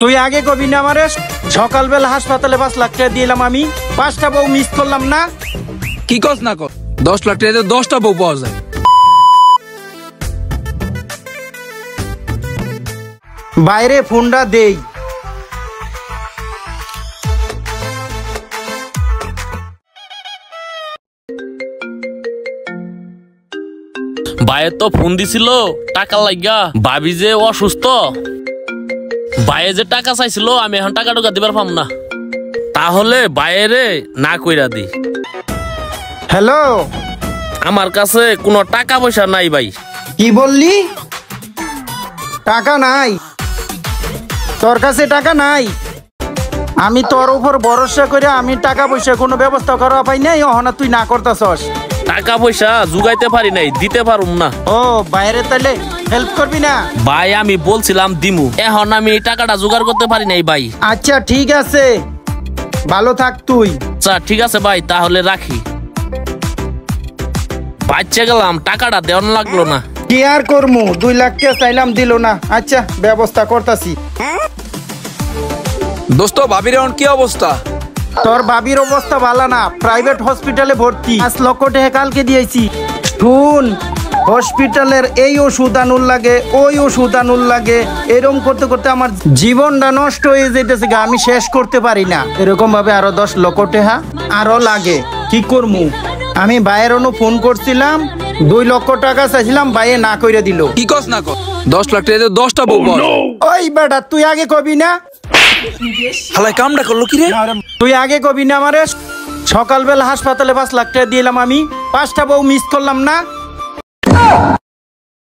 তুই আগে কবি না আমারে সকালবেলা হাসপাতালে 5 লাখ টাকা দিলাম আমি 5টা বউ মিস করলাম না। কি কস না কর 10 লাখ টাকা 10টা বউ পাওয়া যায়। বাইরে ফোনটা দেই। ভাইয়ের তো ফোন দিছিল টাকা লাগা, ভাবি যে অসুস্থ, ভাইয়ে যে টাকা চাইছিল আমি এখন টাকা টুকা দিবার পাম না, তাহলে বাইরে না কইরা দি। হ্যালো, আমার কাছে কোনো টাকা পয়সা নাই ভাই। কি বললি? টাকা নাই? তোর কাছে টাকা নাই? আমি তোর উপর ভরসা করে আমি টাকা পয়সা কোনো ব্যবস্থা করা পাই নাই, ওহনা তুই না করতেছস। টাকা পয়সা জুগাইতে পারি নাই, দিতে পারুম না। ও বাইরে তাহলে হেল্প করবি না? ভাই আমি বলছিলাম দিমু, এখন আমি এই টাকাটা জোগাড় করতে পারি নাই ভাই। আচ্ছা ঠিক আছে, ভালো থাক তুই। আচ্ছা ঠিক আছে ভাই, তাহলে রাখি। বাচ্চা গেলাম, টাকাটা দেওয়ান লাগলো না। কি আর করমু, 2 লাখ টাকা চাইলাম দিল না। আচ্ছা ব্যবস্থা করতাছি। দোস্ত ভাবির এখন কি অবস্থা? তোর ভাবির অবস্থা ভালো না, প্রাইভেট হসপিটালে ভর্তি। 5 লক্ষ টাকা কালকে দিয়েছি। শুন, হসপিটালের এই ওষুধ আনুর লাগে, ওই ওষুধ আনুর লাগে, এরকম করতে করতে আমার জীবনটা নষ্ট হয়ে যেতেছে, আমি শেষ করতে পারি না। এরকম ভাবে আরো 10 লক্ষ টাকা আরো লাগে। কি করমু? আমি বাইরেরও ফোন করছিলাম, 2 লক্ষ টাকা চাইছিলাম, বাইরে না কইরা দিল। কি কস না কর 10 লাখ টাকা 10টা বউ পাওয়া যায়। ওই বেটা তুই আগে কবি না? হালাই কামটা করলো কি রে? তুই আগে কবি না আমারে সকালবেলা হাসপাতালে 5 লাখ টাকা দিলাম আমি 5টা বউ মিস করলাম না।